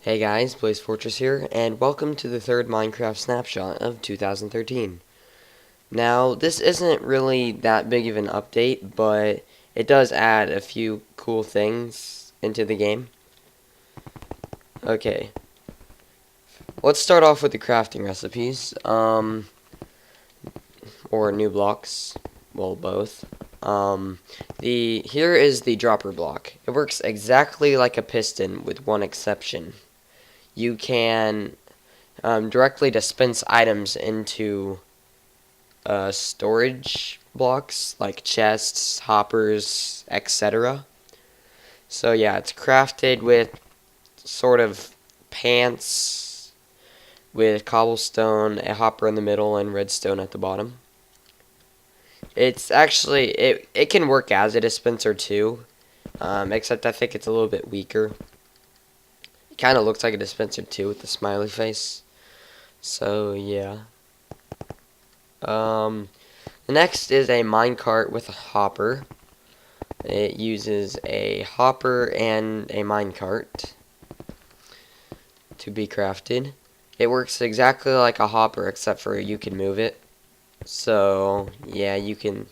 Hey guys, Blaze Fortress here, and welcome to the third Minecraft Snapshot of 2013. Now, this isn't really that big of an update, but it does add a few cool things into the game. Okay, let's start off with the crafting recipes, or new blocks, well, both. Here is the dropper block. It works exactly like a piston with one exception. You can directly dispense items into storage blocks like chests, hoppers, etc. So yeah, it's crafted with sort of pants with cobblestone, a hopper in the middle, and redstone at the bottom. It's actually, it can work as a dispenser too, except I think it's a little bit weaker. It kind of looks like a dispenser too with the smiley face. So yeah. The next is a minecart with a hopper. It uses a hopper and a minecart to be crafted. It works exactly like a hopper except for you can move it. So yeah, you can,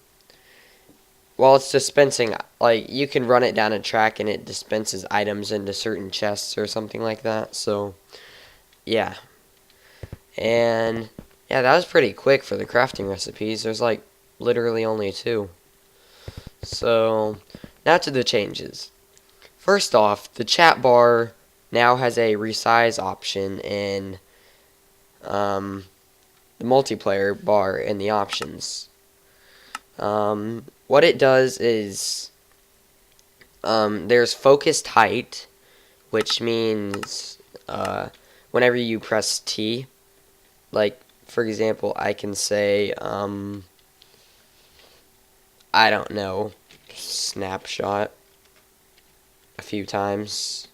while it's dispensing, like you can run it down a track and it dispenses items into certain chests or something like that. So yeah. And yeah, that was pretty quick for the crafting recipes. There's like literally only two. So now to the changes. First off, the chat bar now has a resize option in the multiplayer bar in the options. What it does is there's focused height, which means whenever you press T, like for example, I can say I don't know, snapshot a few times.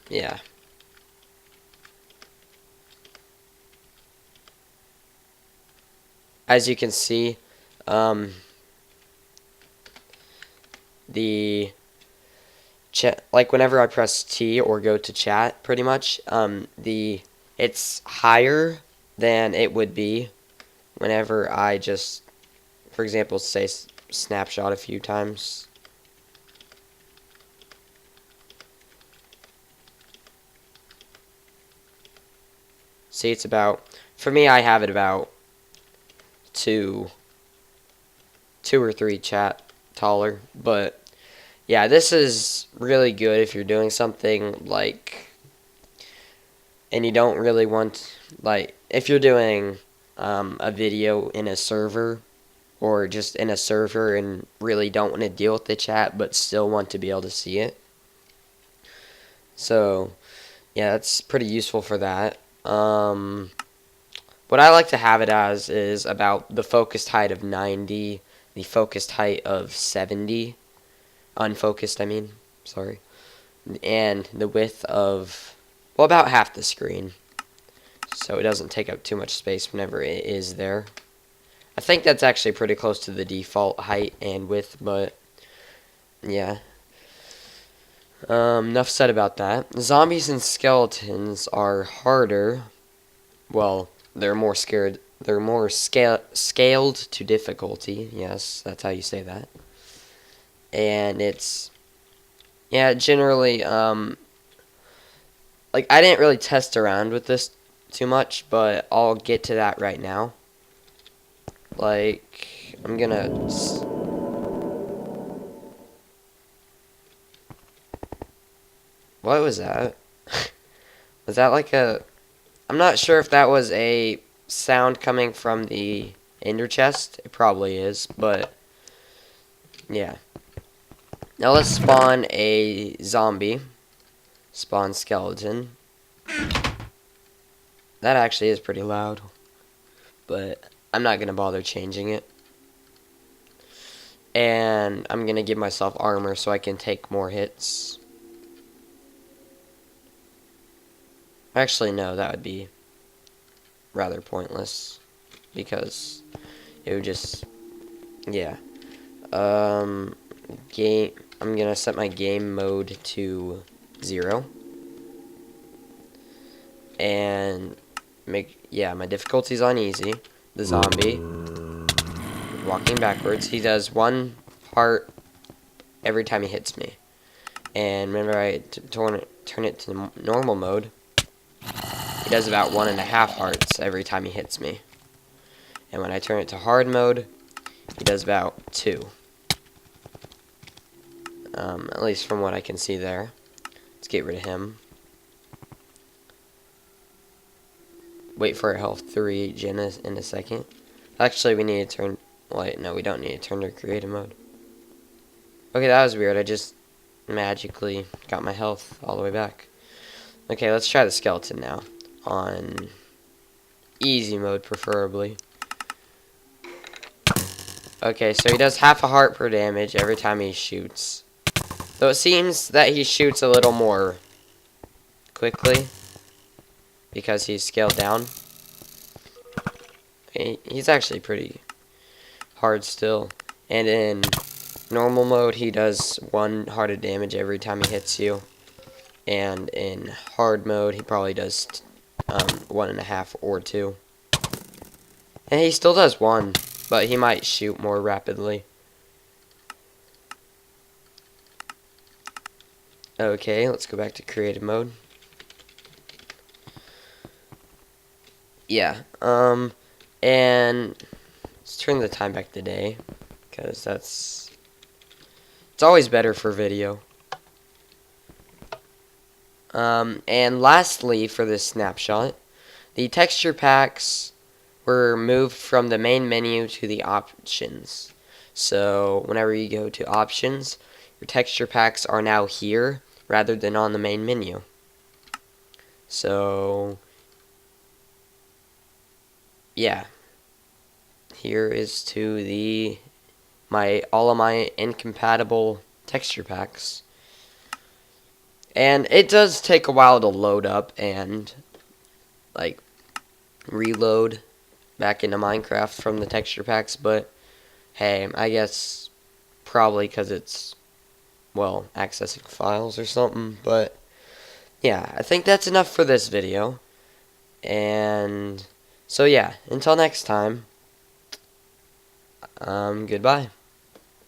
Yeah. As you can see, the chat, like whenever I press T or go to chat, pretty much, it's higher than it would be whenever I just, for example, say snapshot a few times. See, it's about, for me, I have it about two or three chat taller, but yeah, this is really good if you're doing something like, and you don't really want, like, if you're doing a video in a server, or just in a server and really don't want to deal with the chat, but still want to be able to see it. So, yeah, that's pretty useful for that. What I like to have it as is about the focused height of 90, the focused height of 70, unfocused, I mean, sorry, and the width of, well, about half the screen, so it doesn't take up too much space whenever it is there. I think that's actually pretty close to the default height and width, but yeah. Enough said about that. Zombies and skeletons are harder. Well, they're more scared. They're more scaled to difficulty. Yes, that's how you say that. And it's, yeah, generally, like, I didn't really test around with this too much, but I'll get to that right now. Like, I'm gonna, what was that? Was that like a, I'm not sure if that was a sound coming from the ender chest. It probably is, but yeah. Now let's spawn a zombie. Spawn skeleton. That actually is pretty loud, but I'm not going to bother changing it. And I'm going to give myself armor so I can take more hits. Actually, no, that would be rather pointless, because it would just, yeah. I'm gonna set my game mode to 0 and my difficulty's on easy. The zombie walking backwards. He does 1 heart every time he hits me, and whenever I turn it to normal mode, he does about 1.5 hearts every time he hits me. And when I turn it to hard mode, he does about 2. At least from what I can see there. Let's get rid of him. Wait for a health 3 in a second. Actually, we need to turn... Wait, no, we don't need to turn to creative mode. Okay, that was weird. I just magically got my health all the way back. Okay, let's try the skeleton now. On easy mode, preferably. Okay, so he does half a heart per damage every time he shoots. Though it seems that he shoots a little more quickly because he's scaled down. He's actually pretty hard still. And in normal mode, he does 1 heart of damage every time he hits you. And in hard mode, he probably does 1.5 or 2. And he still does 1, but he might shoot more rapidly. Okay, let's go back to creative mode. Yeah, and let's turn the time back to day, because it's always better for video. And lastly, for this snapshot, the texture packs were moved from the main menu to the options. So whenever you go to options, your texture packs are now here rather than on the main menu. So yeah, here is to all of my incompatible texture packs. And it does take a while to load up and like reload back into Minecraft from the texture packs, but hey, I guess probably because it's, well, accessing files or something. But yeah, I think that's enough for this video. And so yeah, until next time, goodbye.